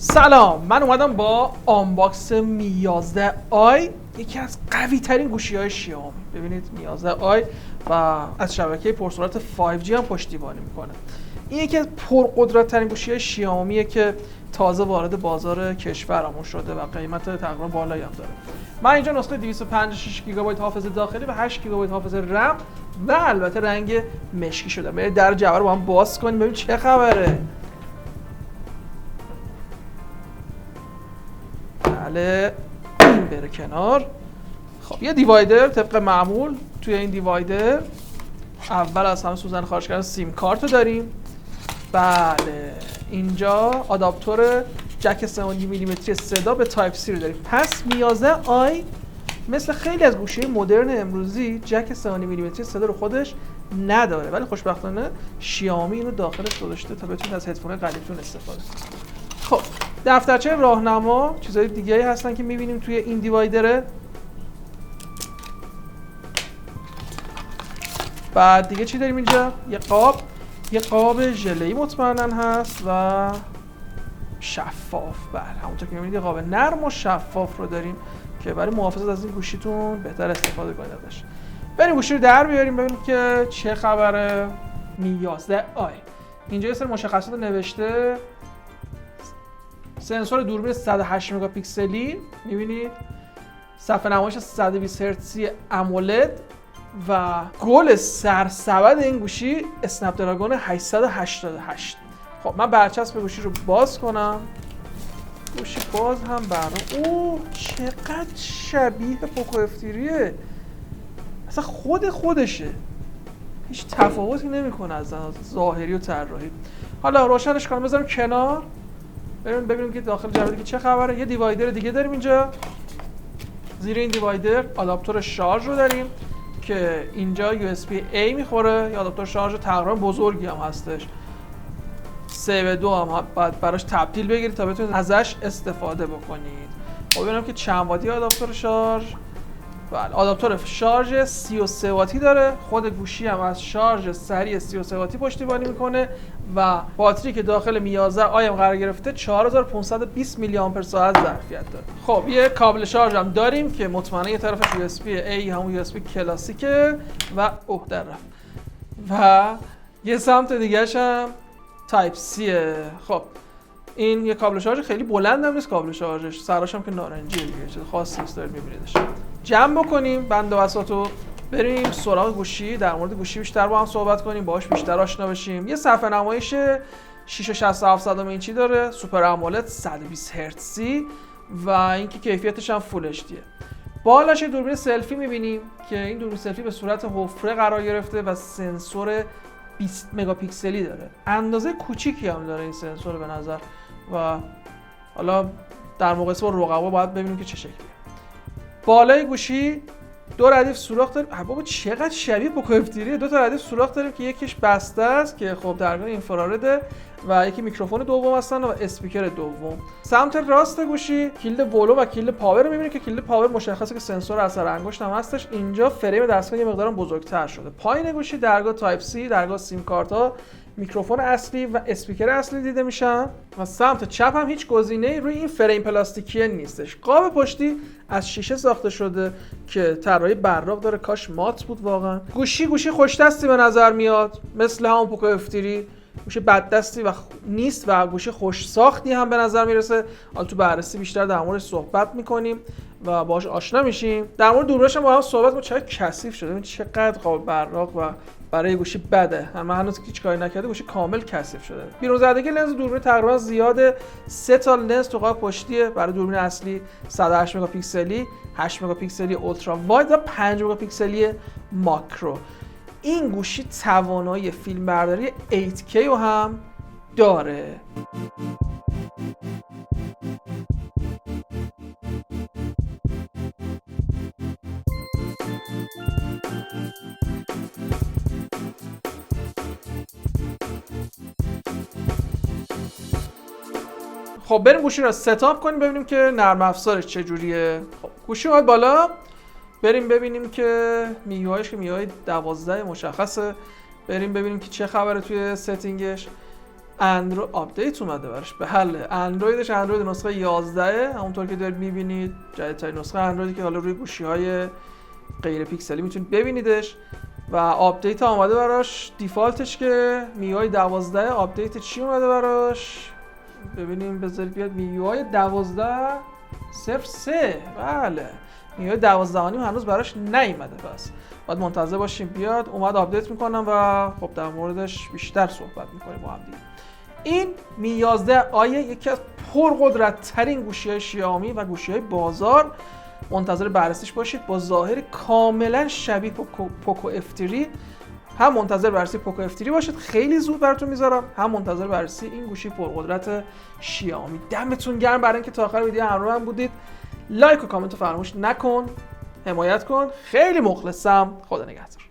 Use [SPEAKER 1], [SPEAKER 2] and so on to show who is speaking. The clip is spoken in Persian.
[SPEAKER 1] سلام، من اومدم با آنباکس می 11 آی، یکی از قوی ترین گوشی های شیائومی. ببینید می 11 آی و از شبکه پرسرعت 5G هم پشتیبانی میکنه. این یکی از پرقدرت ترین گوشی های شیائومیه که تازه وارد بازار کشورمون شده و قیمت تقریبا بالایی هم داره. من اینجا نسخه 256 گیگابایت حافظه داخلی و 8 گیگابایت حافظه رم و البته رنگ مشکی شده. برید در جعبه رو با هم باز کنیم ببینیم چه خبره. بله، این بره کنار. خب یه دیوایدر طبق معمول. توی این دیوایدر اول از همه سوزن خارج کردن سیم کارت رو داریم. بله، اینجا آداپتور جک 3.5 میلیمتری صدا به تایپ سی رو داریم. پس می 11 آی مثل خیلی از گوشی مدرن امروزی جک 3.5 میلیمتری صدا رو خودش نداره، ولی خوشبختانه شیائومی اینو داخلش گذاشته تا بتونید از هدفون قدیمتون استفاده کنید. خب دفترچه راهنما، چیزهای دیگه‌ای هستن که می‌بینیم توی این دیوایدره. بعد دیگه چی داریم اینجا؟ یه قاب ژله‌ای مطمئناً هست و شفاف. بله، همونطور که می‌بینید یه قاب نرم و شفاف رو داریم که برای محافظت از این گوشیتون بهتر استفاده کنید ازش. بریم گوشی رو در بیاریم ببینیم که چه خبره. می 11 آی اینجا یه سری مشخصات نوشته. سنسور دوربین 108 مگاپیکسلی می‌بینید، صفحه نمایش 120 هرتزی امولد و گل سرسبد این گوشی اسنپ دراگون 888. خب من برچسب گوشی رو باز کنم. گوشی باز هم برنامه. اوه چقدر شبیه پوکو افتیریه، اصلا خودشه، هیچ تفاوتی نمیکنه از ظاهری و طراحی. حالا روشنش کنم بذارم کنار، ببینیم که داخل جعبه دیگه چه خبره. یه دیوایدر دیگه داریم اینجا. زیر این دیوایدر آداپتور شارژ رو داریم که اینجا USB A میخوره. یا آداپتور شارژ تقریبا بزرگی هم هستش. 3 به 2 هم باید براش تبدیل بگیرید تا بتونید ازش استفاده بکنید. خب ببینم که چند واتیه آداپتور شارژ. بله، آداپتور شارژ 33 واتی داره. خود گوشی هم از شارژ سریع 33 واتی پشتیبانی میکنه و باتری که داخل می 11 آی هم قرار گرفته 4520 میلی آمپر ساعت ظرفیت داره. خب یه کابل شارژ هم داریم که مطمئنا یه طرفش USB A همون USB کلاسیکه و در رفت و یه سمت دیگه‌ش هم تایپ سیه. خب این یه کابل شارژ خیلی بلند هم نیست، کابل شارژش سراش هم که نارنجیه دیگه، چیز خاصی نیست. دارید می‌بینیدش. جمع بکنیم بند و بساطو، بریم سراغ گوشی، در مورد گوشی بیشتر با هم صحبت کنیم، باهاش بیشتر آشنا بشیم. یه صفحه نمایش 6.67 اینچی داره، سوپر امولد 120 هرتزی و اینکه کیفیتش هم فول اچ دیه. بالاش دوربین سلفی می‌بینیم که این دوربین سلفی به صورت حفره قرار گرفته و سنسور 20 مگاپیکسلی داره. اندازه کوچیکی هم داره این سنسور به نظر و حالا در مقایسه با رقبا باید ببینیم که چه شکلیه. بالای گوشی دو ردیف سوراخ داریم. بابا چقدر شبیه پوکو افتیریه. دو تا ردیف سوراخ داریم که یکیش بسته است که خب درگاه اینفرارده و یکی میکروفون دوم هستن و اسپیکر دوم. سمت راست گوشی کلید ولو و کلید پاور رو می‌بینید که کلید پاور مشخصه که سنسور اثر انگشت هم هستش. اینجا فریم دستگاه یه مقدار بزرگتر شده. پایین گوشی درگاه تایپ سی، درگاه سیم کارت‌ها، میکروفون اصلی و اسپیکر اصلی دیده میشن و سمت چپ هم هیچ گزینه‌ای روی این فریم پلاستیکی نیستش. قاب پشتی از شیشه ساخته شده که طراحی براق داره، کاش مات بود واقعا. گوشی خوش دستی به نظر میاد، مثل همون پوکو افتیری. گوشی بد دستی و نیست و گوشی خوش ساختی هم به نظر میرسه. حالا تو بررسی بیشتر در موردش صحبت میکنیم و باهاش آشنا میشیم. در مورد دوربینش هم با هم صحبت کنیم. چقدر کثیف شده، ببین چقدر قاب براق و برای گوشی بده. من هنوز هیچ کاری نکرده، گوشی کامل کثیف شده. بیرون زدگی لنز دوربین تقریبا زیاده. 3 تا لنز تو قاب پشتیه برای دوربین اصلی 108 مگاپیکسلی، 8 مگاپیکسلی اولترا واید و 5 مگاپیکسلی ماکرو. این گوشی توانایی فیلم برداری 8K رو هم داره. خب بریم گوشی رو ستاپ کنیم ببینیم که نرم افزارش چجوریه. خب گوشی اومد بالا، بریم ببینیم که میوایش که میوای 12 مشخصه. بریم ببینیم که چه خبره توی ستینگش. اندروید آپدیت اومده براش. بله اندرویدش اندروید نسخه 11 همونطور که دارید میبینید، جدیدترین نسخه اندرویدی که حالا روی گوشی‌های غیر پیکسلی میتونید ببینیدش و آپدیت آمده براش. دیفالتش که میوای 12 آپدیت چی اومده براش ببینیم، بذارید بیاد میوای 12.03. بله میوای 12 هنوز براش نیومده، پس باید منتظر باشیم بیاد. اومد آپدیت میکنم و خب در موردش بیشتر صحبت میکنیم با هم دیگه. این می 11 آیه یکی از پرقدرت ترین گوشی‌های شیائومی و گوشی‌های بازار، منتظر بررسیش باشید. با ظاهر کاملا شبیه پوکو F3، هم منتظر بررسی پوکو F3 باشید، خیلی زود براتون میذارم، هم منتظر بررسی این گوشی پرقدرت شیائومی. دمتون گرم برای اینکه تا آخر ویدیو همراه من بودید. لایک و کامنت رو فراموش نکن، حمایت کن. خیلی مخلصم. خدا نگهدار.